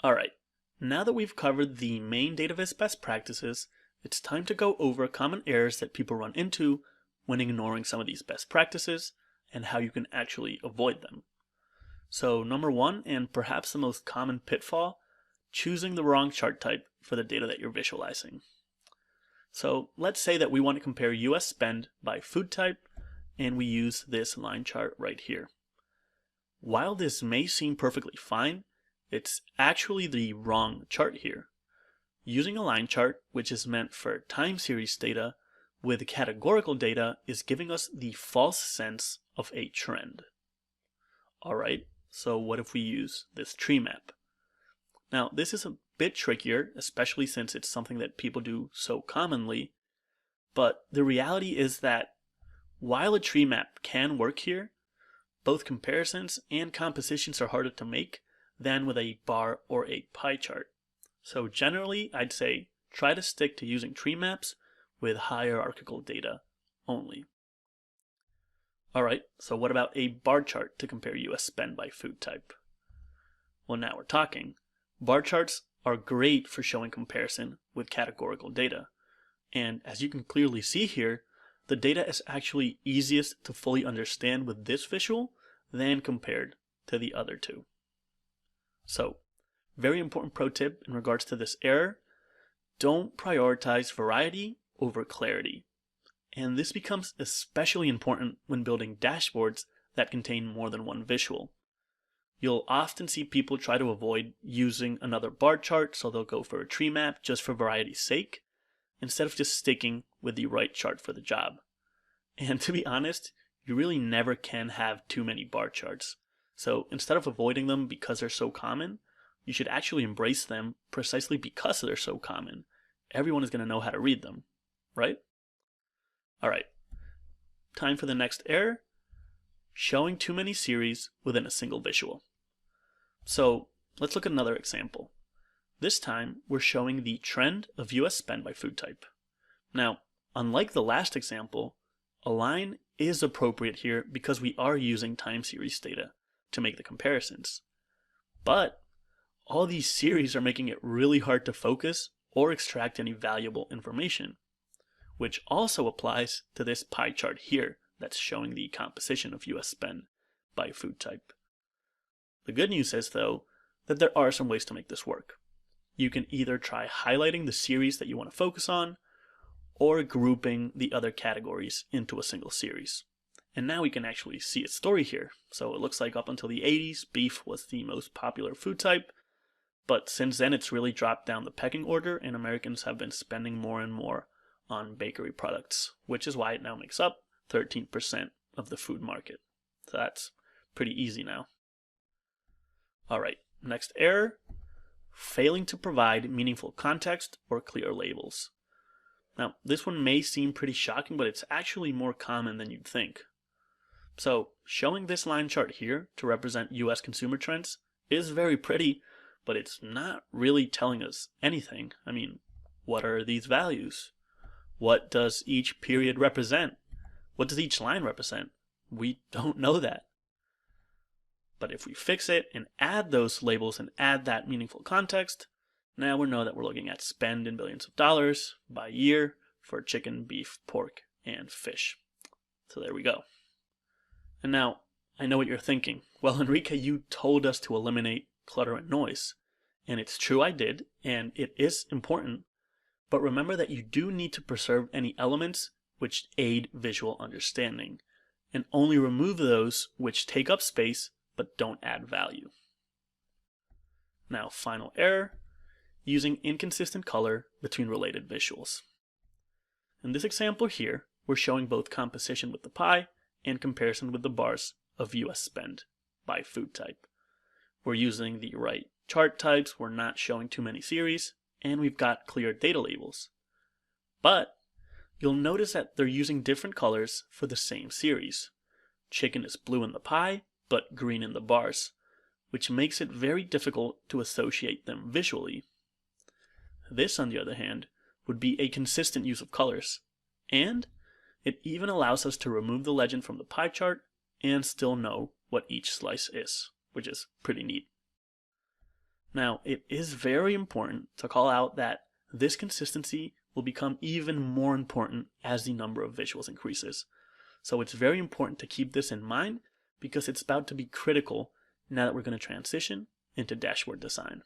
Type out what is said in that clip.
Alright, now that we've covered the main dataviz best practices, it's time to go over common errors that people run into when ignoring some of these best practices and how you can actually avoid them. So number one, and perhaps the most common pitfall, choosing the wrong chart type for the data that you're visualizing. So let's say that we want to compare US spend by food type, and we use this line chart right here. While this may seem perfectly fine, it's actually the wrong chart here. Using a line chart, which is meant for time series data, with categorical data is giving us the false sense of a trend. Alright, so what if we use this tree map? Now this is a bit trickier, especially since it's something that people do so commonly, but the reality is that while a tree map can work here, both comparisons and compositions are harder to make than with a bar or a pie chart. So generally, I'd say try to stick to using tree maps with hierarchical data only. Alright, so what about a bar chart to compare US spend by food type? Well, now we're talking. Bar charts are great for showing comparison with categorical data. And as you can clearly see here, the data is actually easiest to fully understand with this visual than compared to the other two. So, very important pro tip in regards to this error, don't prioritize variety over clarity. And this becomes especially important when building dashboards that contain more than one visual. You'll often see people try to avoid using another bar chart, so they'll go for a tree map just for variety's sake, instead of just sticking with the right chart for the job. And to be honest, you really never can have too many bar charts. So instead of avoiding them because they're so common, you should actually embrace them precisely because they're so common. Everyone is going to know how to read them, right? Alright, time for the next error, showing too many series within a single visual. So let's look at another example. This time we're showing the trend of US spend by food type. Now, unlike the last example, a line is appropriate here because we are using time series data to make the comparisons. But all these series are making it really hard to focus or extract any valuable information, which also applies to this pie chart here that's showing the composition of US spend by food type. The good news is, though, that there are some ways to make this work. You can either try highlighting the series that you want to focus on, or grouping the other categories into a single series. And now we can actually see its story here. So it looks like up until the 80s, beef was the most popular food type, but since then it's really dropped down the pecking order and Americans have been spending more and more on bakery products, which is why it now makes up 13% of the food market. So that's pretty easy now. Alright, next error, failing to provide meaningful context or clear labels. Now, this one may seem pretty shocking, but it's actually more common than you'd think. So, showing this line chart here to represent US consumer trends is very pretty, but it's not really telling us anything. I mean, what are these values? What does each period represent? What does each line represent? We don't know that. But if we fix it and add those labels and add that meaningful context, now we know that we're looking at spend in billions of dollars by year for chicken, beef, pork, and fish. So there we go. And now, I know what you're thinking. Well, Enrique, you told us to eliminate clutter and noise. And it's true I did, and it is important. But remember that you do need to preserve any elements which aid visual understanding, and only remove those which take up space but don't add value. Now, final error, using inconsistent color between related visuals. In this example here, we're showing both composition with the pie and comparison with the bars of US spend by food type. We're using the right chart types, we're not showing too many series, and we've got clear data labels. But you'll notice that they're using different colors for the same series. Chicken is blue in the pie, but green in the bars, which makes it very difficult to associate them visually. This, on the other hand, would be a consistent use of colors, and it even allows us to remove the legend from the pie chart and still know what each slice is, which is pretty neat. Now, it is very important to call out that this consistency will become even more important as the number of visuals increases. So it's very important to keep this in mind because it's about to be critical now that we're going to transition into dashboard design.